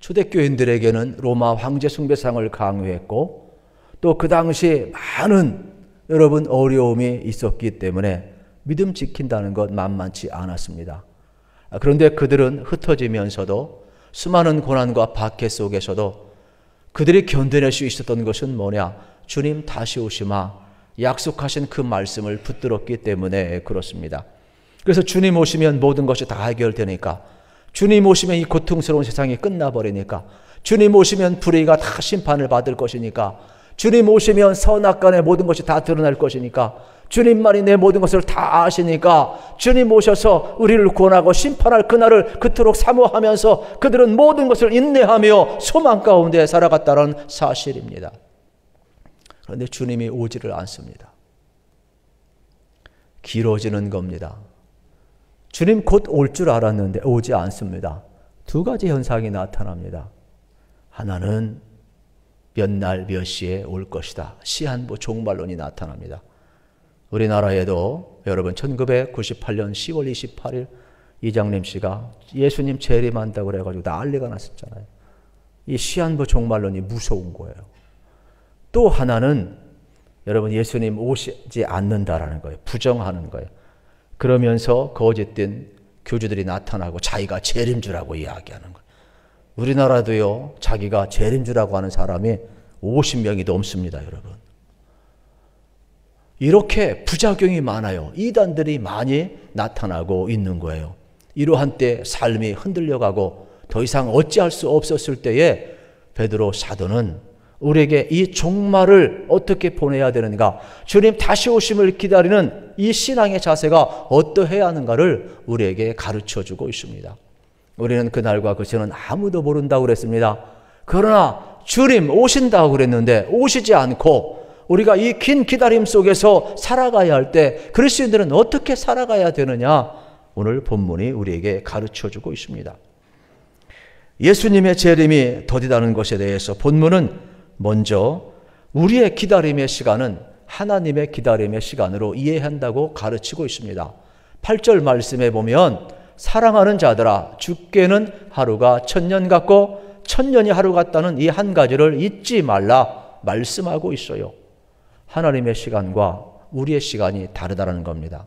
초대교인들에게는 로마 황제 숭배상을 강요했고 또 그 당시 많은 여러분 어려움이 있었기 때문에 믿음 지킨다는 것 만만치 않았습니다. 그런데 그들은 흩어지면서도 수많은 고난과 박해 속에서도 그들이 견뎌낼 수 있었던 것은 뭐냐? 주님 다시 오시마 약속하신 그 말씀을 붙들었기 때문에 그렇습니다. 그래서 주님 오시면 모든 것이 다 해결되니까, 주님 오시면 이 고통스러운 세상이 끝나버리니까, 주님 오시면 불의가 다 심판을 받을 것이니까, 주님 오시면 선악간의 모든 것이 다 드러날 것이니까, 주님만이 내 모든 것을 다 아시니까 주님 오셔서 우리를 구원하고 심판할 그날을 그토록 사모하면서 그들은 모든 것을 인내하며 소망 가운데 살아갔다는 사실입니다. 그런데 주님이 오지를 않습니다. 길어지는 겁니다. 주님 곧 올 줄 알았는데 오지 않습니다. 두 가지 현상이 나타납니다. 하나는 몇 날 몇 시에 올 것이다. 시한부 종말론이 나타납니다. 우리나라에도 여러분 1998년 10월 28일 이장림 씨가 예수님 재림한다고 그래가지고 난리가 났었잖아요. 이 시한부 종말론이 무서운 거예요. 또 하나는 여러분 예수님 오시지 않는다라는 거예요. 부정하는 거예요. 그러면서 거짓된 교주들이 나타나고 자기가 재림주라고 이야기하는 거예요. 우리나라도요, 자기가 재림주라고 하는 사람이 50명이 넘습니다, 여러분. 이렇게 부작용이 많아요. 이단들이 많이 나타나고 있는 거예요. 이러한 때 삶이 흔들려가고 더 이상 어찌할 수 없었을 때에 베드로 사도는 우리에게 이 종말을 어떻게 보내야 되는가, 주님 다시 오심을 기다리는 이 신앙의 자세가 어떠해야 하는가를 우리에게 가르쳐주고 있습니다. 우리는 그날과 그 시는 아무도 모른다고 그랬습니다. 그러나 주님 오신다고 그랬는데 오시지 않고 우리가 이 긴 기다림 속에서 살아가야 할 때 그리스도인들은 어떻게 살아가야 되느냐, 오늘 본문이 우리에게 가르쳐주고 있습니다. 예수님의 재림이 더디다는 것에 대해서 본문은 먼저 우리의 기다림의 시간은 하나님의 기다림의 시간으로 이해한다고 가르치고 있습니다. 8절 말씀에 보면 사랑하는 자들아 주께는 하루가 1000년 같고 1000년이 하루 같다는 이 한 가지를 잊지 말라 말씀하고 있어요. 하나님의 시간과 우리의 시간이 다르다는 겁니다.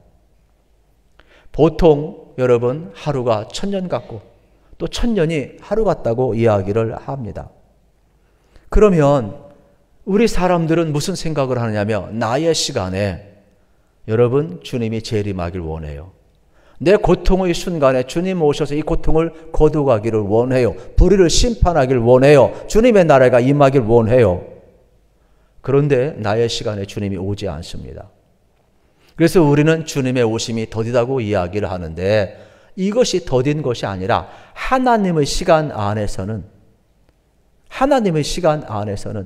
보통 여러분 하루가 1000년 같고 또 1000년이 하루 같다고 이야기를 합니다. 그러면 우리 사람들은 무슨 생각을 하느냐면 나의 시간에 여러분 주님이 재림하길 원해요. 내 고통의 순간에 주님 오셔서 이 고통을 거두가기를 원해요. 불의를 심판하길 원해요. 주님의 나라가 임하길 원해요. 그런데 나의 시간에 주님이 오지 않습니다. 그래서 우리는 주님의 오심이 더디다고 이야기를 하는데 이것이 더딘 것이 아니라 하나님의 시간 안에서는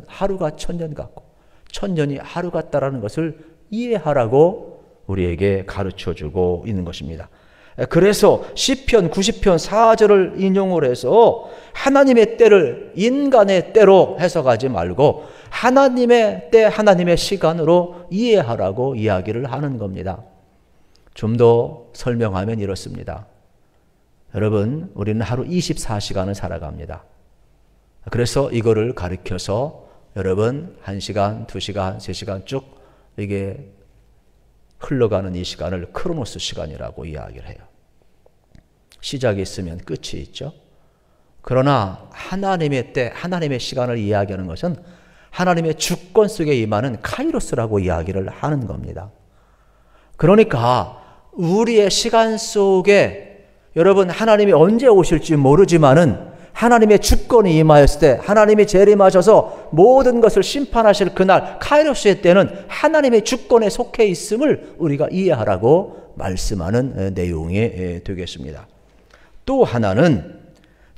하루가 1000년 같고 1000년이 하루 같다라는 것을 이해하라고 우리에게 가르쳐주고 있는 것입니다. 그래서 시편 90편 4절을 인용을 해서 하나님의 때를 인간의 때로 해석하지 말고 하나님의 때, 하나님의 시간으로 이해하라고 이야기를 하는 겁니다. 좀 더 설명하면 이렇습니다. 여러분, 우리는 하루 24시간을 살아갑니다. 그래서 이거를 가르쳐서 여러분 1시간, 2시간, 3시간 쭉 이게 흘러가는 이 시간을 크로노스 시간이라고 이야기를 해요. 시작이 있으면 끝이 있죠. 그러나 하나님의 때, 하나님의 시간을 이야기하는 것은 하나님의 주권 속에 임하는 카이로스라고 이야기를 하는 겁니다. 그러니까 우리의 시간 속에 여러분 하나님이 언제 오실지 모르지만은 하나님의 주권이 임하였을 때 하나님이 재림하셔서 모든 것을 심판하실 그날 카이로스의 때는 하나님의 주권에 속해 있음을 우리가 이해하라고 말씀하는 내용이 되겠습니다. 또 하나는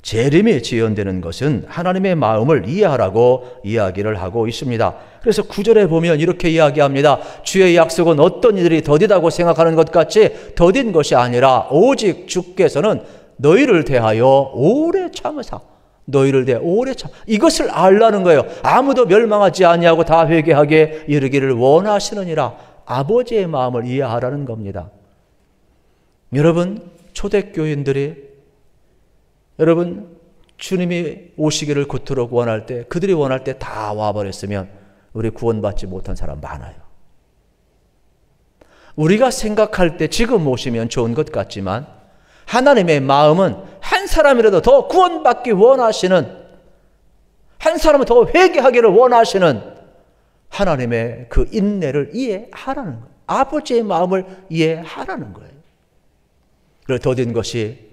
재림이 지연되는 것은 하나님의 마음을 이해하라고 이야기를 하고 있습니다. 그래서 9절에 보면 이렇게 이야기합니다. 주의 약속은 어떤 이들이 더디다고 생각하는 것 같이 더딘 것이 아니라 오직 주께서는 너희를 대하여 오래 참으사 너희를 대하여 오래 참 이것을 알라는 거예요. 아무도 멸망하지 아니하고 다 회개하게 이르기를 원하시느니라. 아버지의 마음을 이해하라는 겁니다. 여러분 초대교인들이 여러분 주님이 오시기를 그토록 원할 때, 그들이 원할 때 다 와버렸으면 우리 구원받지 못한 사람 많아요. 우리가 생각할 때 지금 오시면 좋은 것 같지만 하나님의 마음은 한 사람이라도 더 구원받기 원하시는, 한 사람은 더 회개하기를 원하시는 하나님의 그 인내를 이해하라는 거예요. 아버지의 마음을 이해하라는 거예요. 그리고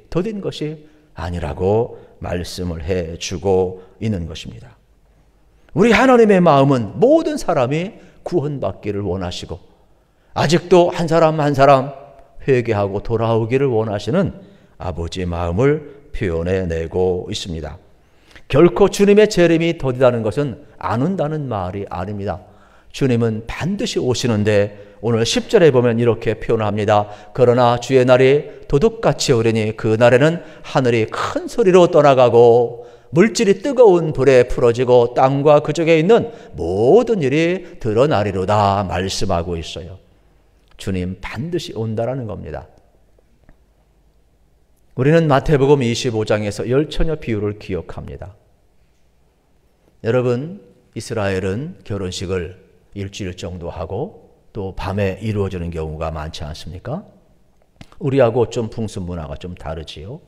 더딘 것이 아니라고 말씀을 해주고 있는 것입니다. 우리 하나님의 마음은 모든 사람이 구원받기를 원하시고 아직도 한 사람 한 사람 회개하고 돌아오기를 원하시는 아버지의 마음을 표현해내고 있습니다. 결코 주님의 재림이 더디다는 것은 안 온다는 말이 아닙니다. 주님은 반드시 오시는데 오늘 10절에 보면 이렇게 표현합니다. 그러나 주의 날이 도둑같이 오리니 그 날에는 하늘이 큰 소리로 떠나가고 물질이 뜨거운 불에 풀어지고 땅과 그쪽에 있는 모든 일이 드러나리로다 말씀하고 있어요. 주님 반드시 온다라는 겁니다. 우리는 마태복음 25장에서 열처녀 비유를 기억합니다. 여러분, 이스라엘은 결혼식을 일주일 정도 하고 또 밤에 이루어지는 경우가 많지 않습니까? 우리하고 좀 풍습 문화가 좀 다르지요.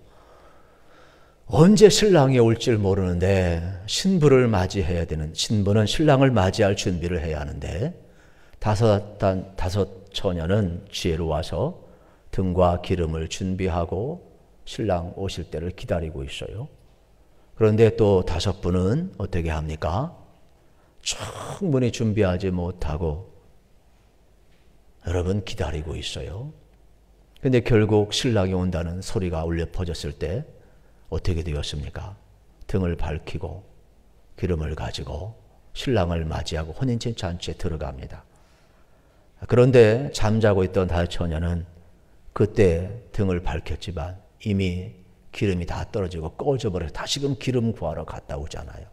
언제 신랑이 올지 모르는데 신부를 맞이해야 되는, 신부는 신랑을 맞이할 준비를 해야 하는데 다섯 처녀는 지혜로워서 등과 기름을 준비하고 신랑 오실 때를 기다리고 있어요. 그런데 또 5분은 어떻게 합니까? 충분히 준비하지 못하고 여러분 기다리고 있어요. 근데 결국 신랑이 온다는 소리가 울려 퍼졌을 때 어떻게 되었습니까? 등을 밝히고 기름을 가지고 신랑을 맞이하고 혼인신 잔치에 들어갑니다. 그런데 잠자고 있던 5처녀는 그때 등을 밝혔지만 이미 기름이 다 떨어지고 꺼져버려서 다시금 기름 구하러 갔다 오잖아요.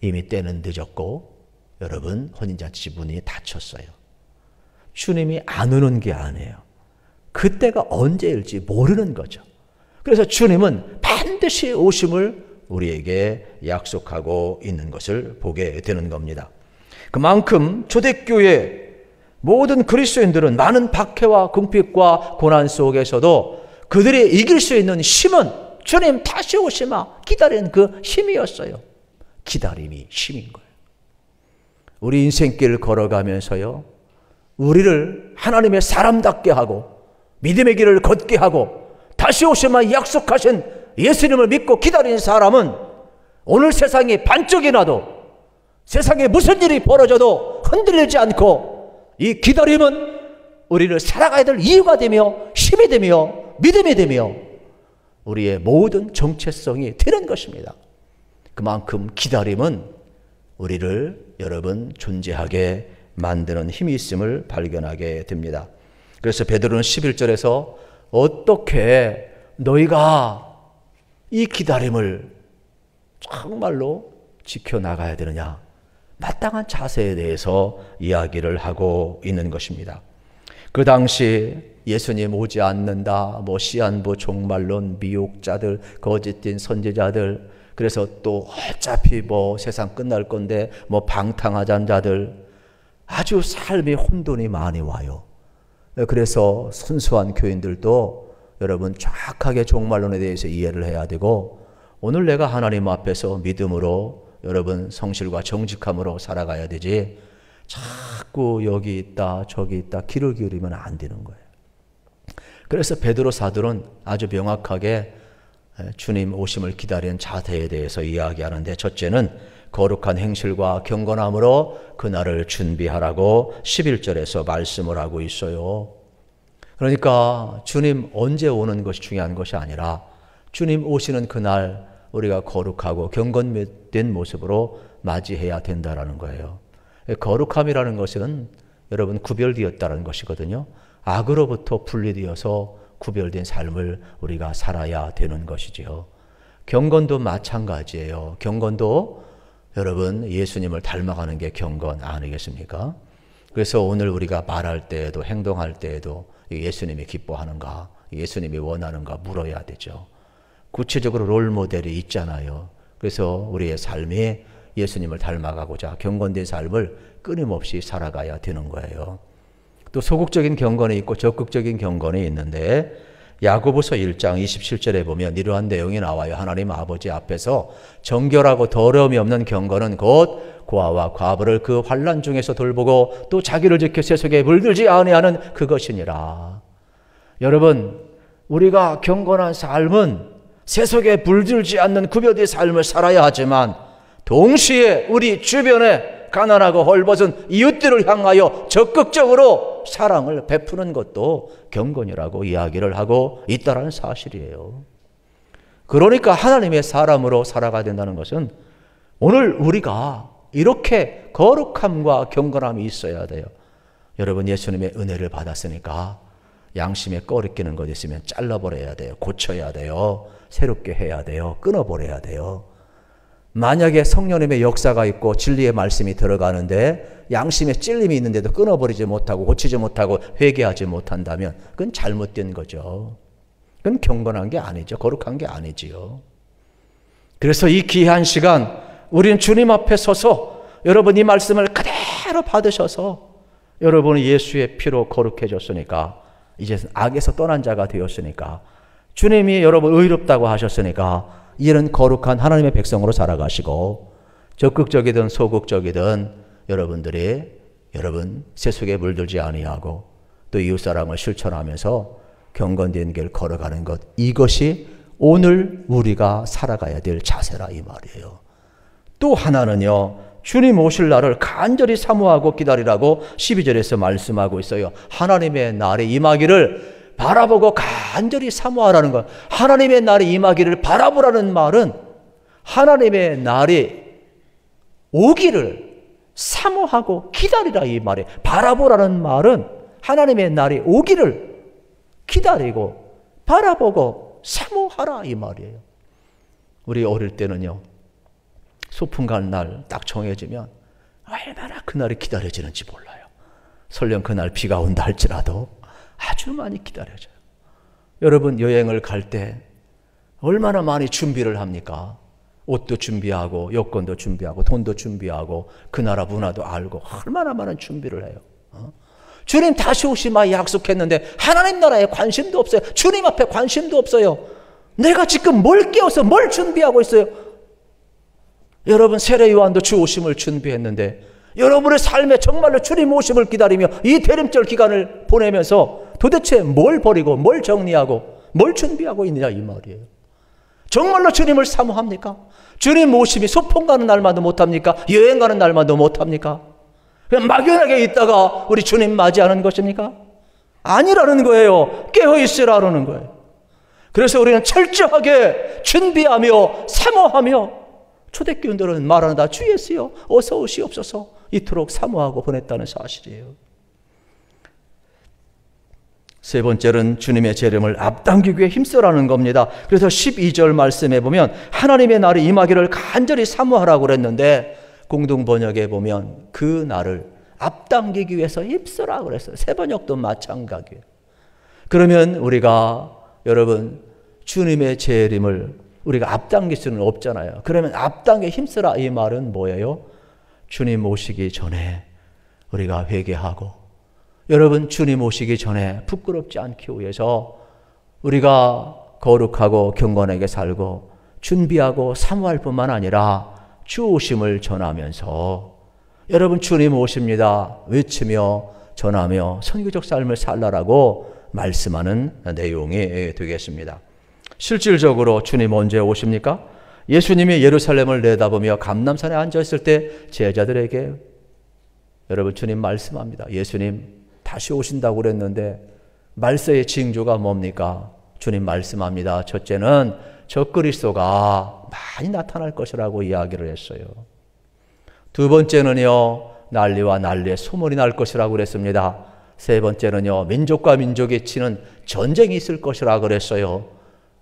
이미 때는 늦었고 여러분 혼인잔치 문이 닫혔어요. 주님이 안 오는 게 아니에요. 그때가 언제일지 모르는 거죠. 그래서 주님은 반드시 오심을 우리에게 약속하고 있는 것을 보게 되는 겁니다. 그만큼 초대교회 모든 그리스도인들은 많은 박해와 궁핍과 고난 속에서도 그들이 이길 수 있는 힘은 주님 다시 오시마 기다리는 그 힘이었어요. 기다림이 힘인 거예요. 우리 인생길을 걸어가면서요, 우리를 하나님의 사람답게 하고 믿음의 길을 걷게 하고 다시 오시마 약속하신 예수님을 믿고 기다리는 사람은 오늘 세상이 반쪽이 나도 세상에 무슨 일이 벌어져도 흔들리지 않고 이 기다림은 우리를 살아가야 될 이유가 되며 힘이 되며 믿음이 되며 우리의 모든 정체성이 되는 것입니다. 그만큼 기다림은 우리를 여러분 존재하게 만드는 힘이 있음을 발견하게 됩니다. 그래서 베드로는 11절에서 어떻게 너희가 이 기다림을 정말로 지켜나가야 되느냐, 마땅한 자세에 대해서 이야기를 하고 있는 것입니다. 그 당시 예수님 오지 않는다, 시한부, 종말론, 미혹자들, 거짓된 선지자들, 그래서 또 어차피 세상 끝날 건데 방탕하자는 자들, 아주 삶의 혼돈이 많이 와요. 그래서 순수한 교인들도 여러분 정확하게 종말론에 대해서 이해를 해야 되고, 오늘 내가 하나님 앞에서 믿음으로 여러분 성실과 정직함으로 살아가야 되지, 자꾸 여기 있다 저기 있다 귀를 기울이면 안 되는 거예요. 그래서 베드로 사도는 아주 명확하게 주님 오심을 기다리는 자세에 대해서 이야기하는데, 첫째는 거룩한 행실과 경건함으로 그날을 준비하라고 11절에서 말씀을 하고 있어요. 그러니까 주님 언제 오는 것이 중요한 것이 아니라 주님 오시는 그날 우리가 거룩하고 경건된 모습으로 맞이해야 된다라는 거예요. 거룩함이라는 것은 여러분 구별되었다는 것이거든요. 악으로부터 분리되어서 구별된 삶을 우리가 살아야 되는 것이지요. 경건도 마찬가지예요. 경건도 여러분 예수님을 닮아가는 게 경건 아니겠습니까? 그래서 오늘 우리가 말할 때에도 행동할 때에도 예수님이 기뻐하는가, 예수님이 원하는가 물어야 되죠. 구체적으로 롤 모델이 있잖아요. 그래서 우리의 삶이 예수님을 닮아가고자 경건된 삶을 끊임없이 살아가야 되는 거예요. 또 소극적인 경건이 있고 적극적인 경건이 있는데 야고보서 1장 27절에 보면 이러한 내용이 나와요. 하나님 아버지 앞에서 정결하고 더러움이 없는 경건은 곧 고아와 과부를 그 환난 중에서 돌보고 또 자기를 지켜 세속에 물들지 아니하는 그것이니라. 여러분, 우리가 경건한 삶은 세속에 물들지 않는 구별된 삶을 살아야 하지만 동시에 우리 주변에 가난하고 헐벗은 이웃들을 향하여 적극적으로 사랑을 베푸는 것도 경건이라고 이야기를 하고 있다는 사실이에요. 그러니까 하나님의 사람으로 살아가야 된다는 것은 오늘 우리가 이렇게 거룩함과 경건함이 있어야 돼요. 여러분, 예수님의 은혜를 받았으니까 양심에 꺼리 끼는 것 있으면 잘라버려야 돼요. 고쳐야 돼요. 새롭게 해야 돼요. 끊어버려야 돼요. 만약에 성령님의 역사가 있고 진리의 말씀이 들어가는데 양심에 찔림이 있는데도 끊어버리지 못하고 고치지 못하고 회개하지 못한다면 그건 잘못된 거죠. 그건 경건한 게 아니죠. 거룩한 게 아니지요. 그래서 이 귀한 시간 우리는 주님 앞에 서서 여러분 이 말씀을 그대로 받으셔서 여러분은 예수의 피로 거룩해졌으니까 이제 악에서 떠난 자가 되었으니까 주님이 여러분 의롭다고 하셨으니까 이런 거룩한 하나님의 백성으로 살아가시고 적극적이든 소극적이든 여러분 세속에 물들지 아니하고 또 이웃사랑을 실천하면서 경건된 길 걸어가는 것, 이것이 오늘 우리가 살아가야 될 자세라 이 말이에요. 또 하나는요, 주님 오실 날을 간절히 사모하고 기다리라고 12절에서 말씀하고 있어요. 하나님의 날이 임하기를 바라보고 간절히 사모하라는 것. 하나님의 날이 임하기를 바라보라는 말은 하나님의 날이 오기를 사모하고 기다리라 이 말이에요. 바라보라는 말은 하나님의 날이 오기를 기다리고 바라보고 사모하라 이 말이에요. 우리 어릴 때는요, 소풍 갈 날 딱 정해지면 얼마나 그날이 기다려지는지 몰라요. 설령 그날 비가 온다 할지라도 아주 많이 기다려져요. 여러분 여행을 갈 때 얼마나 많이 준비를 합니까? 옷도 준비하고 여권도 준비하고 돈도 준비하고 그 나라 문화도 알고 얼마나 많은 준비를 해요. 주님 다시 오시마 약속했는데 하나님 나라에 관심도 없어요. 주님 앞에 관심도 없어요. 내가 지금 뭘 깨워서 뭘 준비하고 있어요? 여러분 세례 요한도 주 오심을 준비했는데 여러분의 삶에 정말로 주님 오심을 기다리며 이 대림절 기간을 보내면서 도대체 뭘 버리고 뭘 정리하고 뭘 준비하고 있느냐 이 말이에요. 정말로 주님을 사모합니까? 주님 오심이 소풍 가는 날만도 못합니까? 여행 가는 날만도 못합니까? 그냥 막연하게 있다가 우리 주님 맞이하는 것입니까? 아니라는 거예요. 깨어있으라는 거예요. 그래서 우리는 철저하게 준비하며 사모하며 초대교인들은 말한다. 주 예수여 어서 오시옵소서 이토록 사모하고 보냈다는 사실이에요. 세 번째는 주님의 재림을 앞당기기 위해 힘쓰라는 겁니다. 그래서 12절 말씀에 보면 하나님의 날이 임하기를 간절히 사모하라고 그랬는데 공동 번역에 보면 그 날을 앞당기기 위해서 힘쓰라고 그랬어요. 새 번역도 마찬가지예요. 그러면 우리가 여러분 주님의 재림을 우리가 앞당길 수는 없잖아요. 그러면 앞당겨 힘쓰라 이 말은 뭐예요? 주님 오시기 전에 우리가 회개하고 여러분 주님 오시기 전에 부끄럽지 않기 위해서 우리가 거룩하고 경건하게 살고 준비하고 사모할 뿐만 아니라 주 오심을 전하면서 여러분 주님 오십니다 외치며 전하며 선교적 삶을 살라라고 말씀하는 내용이 되겠습니다. 실질적으로 주님 언제 오십니까? 예수님이 예루살렘을 내다보며 감람산에 앉아있을 때 제자들에게 여러분 주님 말씀합니다. 예수님 다시 오신다고 그랬는데 말세의 징조가 뭡니까? 주님 말씀합니다. 첫째는 저 그리스도가 많이 나타날 것이라고 이야기를 했어요. 두 번째는요, 난리와 난리의 소문이 날 것이라고 그랬습니다. 세 번째는요, 민족과 민족이 치는 전쟁이 있을 것이라 그랬어요.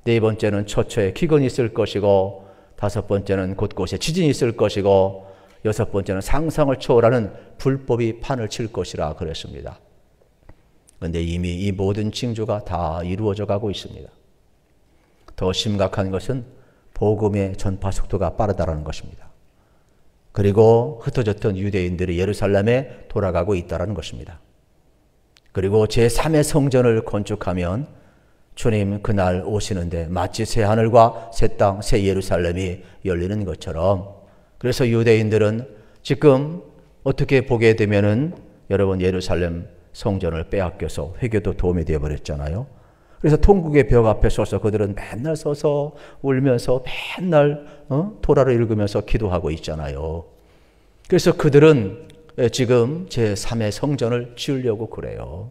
네 번째는 처처에 기근이 있을 것이고, 다섯 번째는 곳곳에 지진이 있을 것이고, 여섯 번째는 상상을 초월하는 불법이 판을 칠 것이라 그랬습니다. 그런데 이미 이 모든 징조가 다 이루어져 가고 있습니다. 더 심각한 것은 복음의 전파 속도가 빠르다는 것입니다. 그리고 흩어졌던 유대인들이 예루살렘에 돌아가고 있다는 것입니다. 그리고 제3의 성전을 건축하면 주님 그날 오시는데 마치 새 하늘과 새 땅, 새 예루살렘이 열리는 것처럼, 그래서 유대인들은 지금 어떻게 보게 되면은 여러분 예루살렘 성전을 빼앗겨서 회개도 도움이 되어버렸잖아요. 그래서 통곡의 벽 앞에 서서 그들은 맨날 서서 울면서 맨날 토라를 읽으면서 기도하고 있잖아요. 그래서 그들은 지금 제3의 성전을 지으려고 그래요.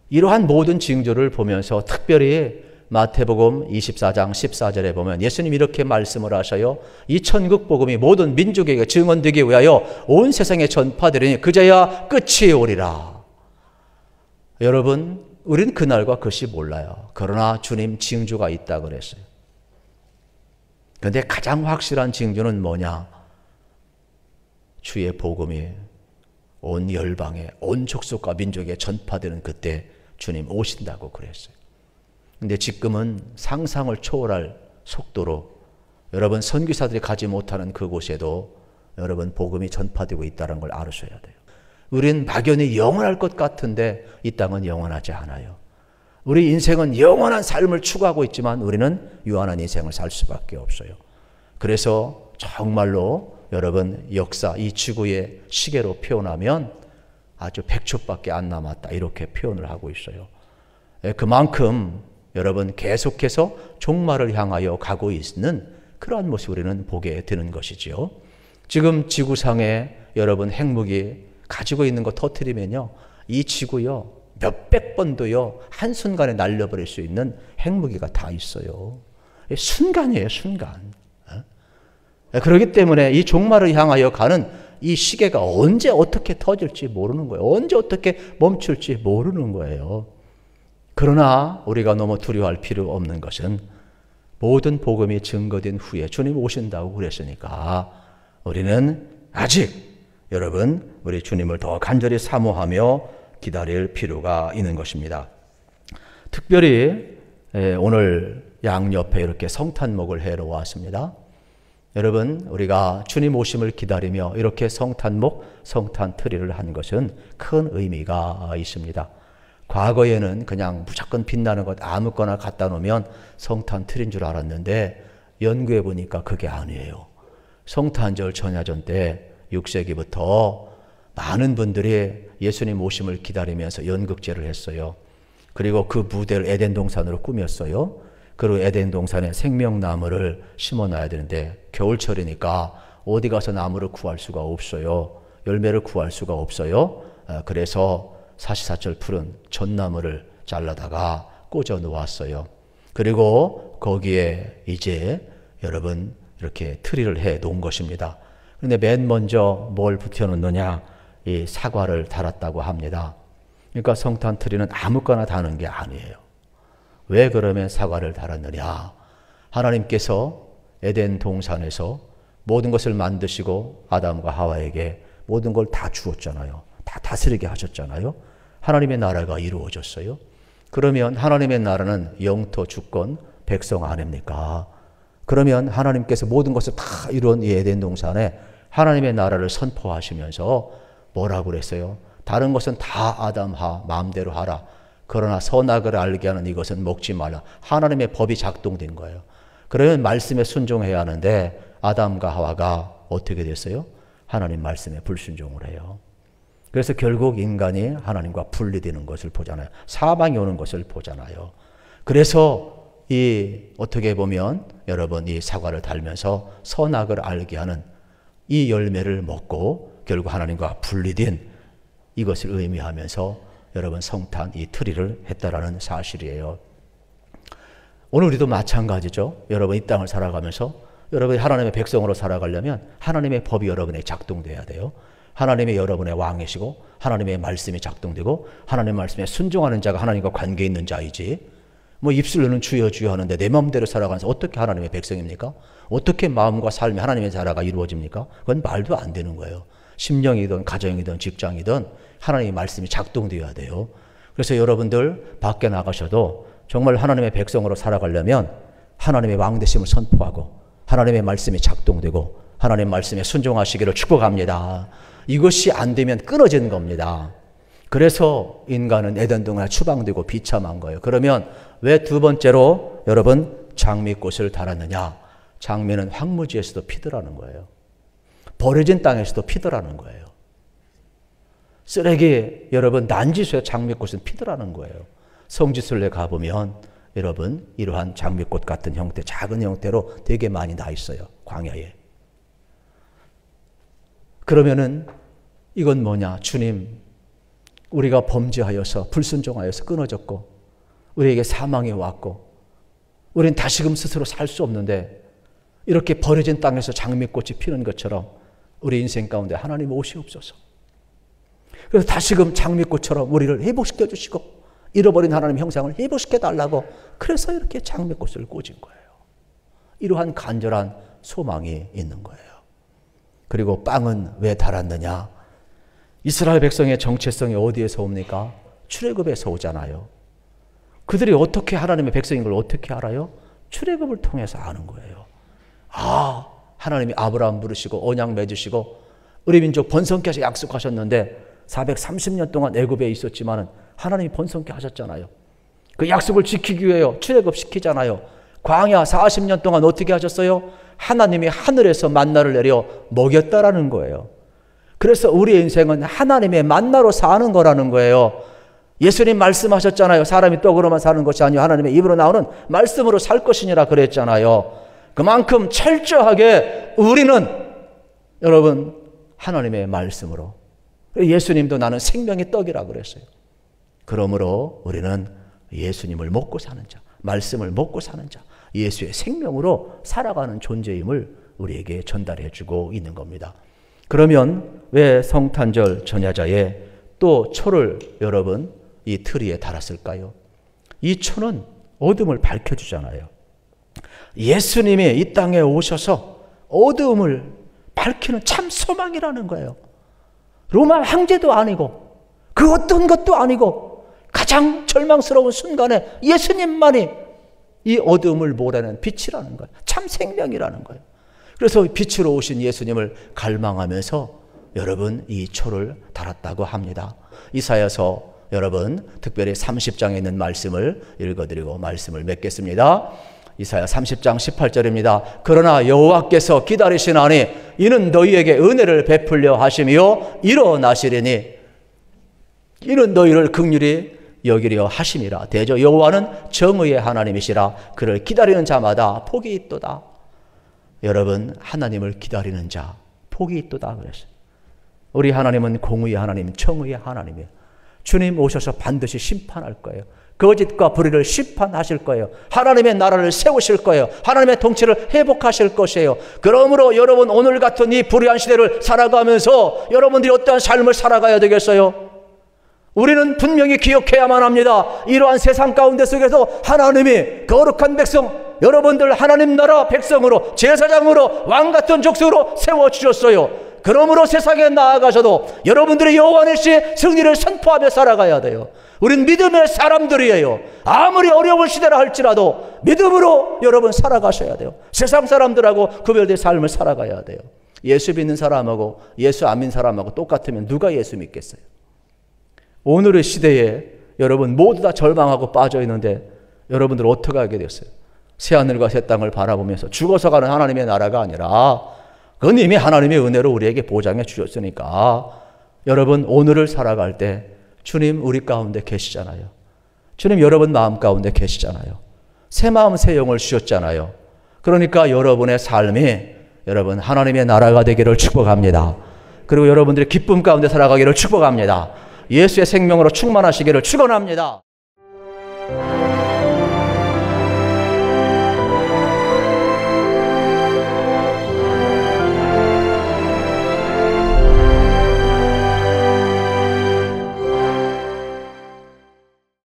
이러한 모든 징조를 보면서 특별히 마태복음 24장 14절에 보면 예수님 이렇게 말씀을 하셔요. 이 천국 복음이 모든 민족에게 증언되기 위하여 온 세상에 전파되리니 그제야 끝이 오리라. 여러분, 우리는 그날과 그것이 몰라요. 그러나 주님 징조가 있다 그랬어요. 그런데 가장 확실한 징조는 뭐냐? 주의 복음이 온 열방에, 온 족속과 민족에 전파되는 그때 주님 오신다고 그랬어요. 근데 지금은 상상을 초월할 속도로 여러분 선교사들이 가지 못하는 그곳에도 여러분 복음이 전파되고 있다는 걸 알으셔야 돼요. 우린 막연히 영원할 것 같은데 이 땅은 영원하지 않아요. 우리 인생은 영원한 삶을 추구하고 있지만 우리는 유한한 인생을 살 수밖에 없어요. 그래서 정말로 여러분 역사 이 지구의 시계로 표현하면 아주 100초밖에 안 남았다 이렇게 표현을 하고 있어요. 그만큼 여러분 계속해서 종말을 향하여 가고 있는 그러한 모습 우리는 보게 되는 것이지요. 지금 지구상에 여러분 핵무기 가지고 있는 거 터뜨리면요, 이 지구요 몇백 번도요 한순간에 날려버릴 수 있는 핵무기가 다 있어요. 순간이에요, 순간. 그렇기 때문에 이 종말을 향하여 가는 이 시계가 언제 어떻게 터질지 모르는 거예요. 언제 어떻게 멈출지 모르는 거예요. 그러나 우리가 너무 두려워할 필요 없는 것은 모든 복음이 증거된 후에 주님 오신다고 그랬으니까 우리는 아직 여러분 우리 주님을 더 간절히 사모하며 기다릴 필요가 있는 것입니다. 특별히 오늘 양옆에 이렇게 성탄목을 해놓았습니다. 여러분 우리가 주님 오심을 기다리며 이렇게 성탄목, 성탄트리를 한 것은 큰 의미가 있습니다. 과거에는 그냥 무조건 빛나는 것 아무거나 갖다 놓으면 성탄트리인 줄 알았는데 연구해 보니까 그게 아니에요. 성탄절 전야전 때 6세기부터 많은 분들이 예수님 오심을 기다리면서 연극제를 했어요. 그리고 그 무대를 에덴 동산으로 꾸몄어요. 그리고 에덴 동산에 생명나무를 심어놔야 되는데 겨울철이니까 어디 가서 나무를 구할 수가 없어요. 열매를 구할 수가 없어요. 그래서 사시사철 푸른 전나무를 잘라다가 꽂아 놓았어요. 그리고 거기에 이제 여러분 이렇게 트리를 해 놓은 것입니다. 그런데 맨 먼저 뭘 붙여 놓느냐? 이 사과를 달았다고 합니다. 그러니까 성탄 트리는 아무거나 다는 게 아니에요. 왜 그러면 사과를 달았느냐? 하나님께서 에덴 동산에서 모든 것을 만드시고 아담과 하와에게 모든 걸 다 주었잖아요. 다 다스리게 하셨잖아요. 하나님의 나라가 이루어졌어요. 그러면 하나님의 나라는 영토, 주권, 백성 아닙니까? 그러면 하나님께서 모든 것을 다 이룬 이 에덴 동산에 하나님의 나라를 선포하시면서 뭐라고 그랬어요? 다른 것은 다 아담하 마음대로 하라. 그러나 선악을 알게 하는 이것은 먹지 말라. 하나님의 법이 작동된 거예요. 그러면 말씀에 순종해야 하는데 아담과 하와가 어떻게 됐어요? 하나님 말씀에 불순종을 해요. 그래서 결국 인간이 하나님과 분리되는 것을 보잖아요. 사망이 오는 것을 보잖아요. 그래서 이 어떻게 보면 여러분 이 사과를 달면서 선악을 알게 하는 이 열매를 먹고 결국 하나님과 분리된 이것을 의미하면서 여러분 성탄 이 트리를 했다라는 사실이에요. 오늘 우리도 마찬가지죠. 여러분 이 땅을 살아가면서 여러분이 하나님의 백성으로 살아가려면 하나님의 법이 여러분에게 작동돼야 돼요. 하나님이 여러분의 왕이시고 하나님의 말씀이 작동되고 하나님의 말씀에 순종하는 자가 하나님과 관계 있는 자이지, 뭐 입술로는 주여 주여 하는데 내 마음대로 살아가면서 어떻게 하나님의 백성입니까? 어떻게 마음과 삶이 하나님의 나라가 이루어집니까? 그건 말도 안 되는 거예요. 심령이든 가정이든 직장이든 하나님의 말씀이 작동되어야 돼요. 그래서 여러분들 밖에 나가셔도 정말 하나님의 백성으로 살아가려면 하나님의 왕되심을 선포하고 하나님의 말씀이 작동되고 하나님의 말씀에 순종하시기를 축복합니다. 이것이 안 되면 끊어지는 겁니다. 그래서 인간은 에덴 동안에 추방되고 비참한 거예요. 그러면 왜 두 번째로 여러분 장미꽃을 달았느냐? 장미는 황무지에서도 피더라는 거예요. 버려진 땅에서도 피더라는 거예요. 쓰레기 여러분 난지수에 장미꽃은 피더라는 거예요. 성지순례 가보면 여러분 이러한 장미꽃 같은 형태, 작은 형태로 되게 많이 나 있어요. 광야에. 그러면은 이건 뭐냐? 주님, 우리가 범죄하여서 불순종하여서 끊어졌고 우리에게 사망이 왔고 우리는 다시금 스스로 살 수 없는데 이렇게 버려진 땅에서 장미꽃이 피는 것처럼 우리 인생 가운데 하나님 오시옵소서. 그래서 다시금 장미꽃처럼 우리를 회복시켜 주시고 잃어버린 하나님 형상을 회복시켜 달라고 그래서 이렇게 장미꽃을 꽂은 거예요. 이러한 간절한 소망이 있는 거예요. 그리고 빵은 왜 달았느냐? 이스라엘 백성의 정체성이 어디에서 옵니까? 출애굽에서 오잖아요. 그들이 어떻게 하나님의 백성인 걸 어떻게 알아요? 출애굽을 통해서 아는 거예요. 아, 하나님이 아브라함 부르시고 언약 맺으시고 우리 민족 번성케 하셔 약속하셨는데 430년 동안 애굽에 있었지만은 하나님이 번성케 하셨잖아요. 그 약속을 지키기 위해 출애굽 시키잖아요. 광야 40년 동안 어떻게 하셨어요? 하나님이 하늘에서 만나를 내려 먹였다라는 거예요. 그래서 우리의 인생은 하나님의 만나로 사는 거라는 거예요. 예수님 말씀하셨잖아요. 사람이 떡으로만 사는 것이 아니요 하나님의 입으로 나오는 말씀으로 살 것이니라 그랬잖아요. 그만큼 철저하게 우리는 여러분 하나님의 말씀으로, 예수님도 나는 생명의 떡이라 그랬어요. 그러므로 우리는 예수님을 먹고 사는 자, 말씀을 먹고 사는 자, 예수의 생명으로 살아가는 존재임을 우리에게 전달해 주고 있는 겁니다. 그러면 왜 성탄절 전야자에 또 초를 여러분 이 트리에 달았을까요? 이 초는 어둠을 밝혀주잖아요. 예수님이 이 땅에 오셔서 어둠을 밝히는 참 소망이라는 거예요. 로마 황제도 아니고 그 어떤 것도 아니고 가장 절망스러운 순간에 예수님만이 이 어둠을 몰아내는 빛이라는 거예요. 참 생명이라는 거예요. 그래서 빛으로 오신 예수님을 갈망하면서 여러분 이 초를 달았다고 합니다. 이사야서 여러분 특별히 30장에 있는 말씀을 읽어드리고 말씀을 맺겠습니다. 이사야 30장 18절입니다. 그러나 여호와께서 기다리시나니 이는 너희에게 은혜를 베풀려 하심이요 일어나시리니 이는 너희를 긍휼히 여기려 하심이라. 대저 여호와는 정의의 하나님이시라. 그를 기다리는 자마다 복이 있도다. 여러분 하나님을 기다리는 자 복이 있도다 그랬어요. 우리 하나님은 공의의 하나님, 정의의 하나님이에요. 주님 오셔서 반드시 심판할 거예요. 거짓과 불의를 심판하실 거예요. 하나님의 나라를 세우실 거예요. 하나님의 통치를 회복하실 것이에요. 그러므로 여러분 오늘 같은 이 불의한 시대를 살아가면서 여러분들이 어떠한 삶을 살아가야 되겠어요? 우리는 분명히 기억해야만 합니다. 이러한 세상 가운데 속에서 하나님이 거룩한 백성, 여러분들 하나님 나라 백성으로, 제사장으로, 왕같은 족속으로 세워주셨어요. 그러므로 세상에 나아가셔도 여러분들이 여호와 니시 승리를 선포하며 살아가야 돼요. 우린 믿음의 사람들이에요. 아무리 어려운 시대라 할지라도 믿음으로 여러분 살아가셔야 돼요. 세상 사람들하고 구별된 삶을 살아가야 돼요. 예수 믿는 사람하고 예수 안 믿는 사람하고 똑같으면 누가 예수 믿겠어요? 오늘의 시대에 여러분 모두 다 절망하고 빠져 있는데 여러분들 어떻게 하게 됐어요? 새하늘과 새 땅을 바라보면서 죽어서 가는 하나님의 나라가 아니라 그건 이미 하나님의 은혜로 우리에게 보장해 주셨으니까 여러분 오늘을 살아갈 때 주님 우리 가운데 계시잖아요. 주님 여러분 마음 가운데 계시잖아요. 새 마음 새 영을 주셨잖아요. 그러니까 여러분의 삶이 여러분 하나님의 나라가 되기를 축복합니다. 그리고 여러분들이 기쁨 가운데 살아가기를 축복합니다. 예수의 생명으로 충만하시기를 축원합니다.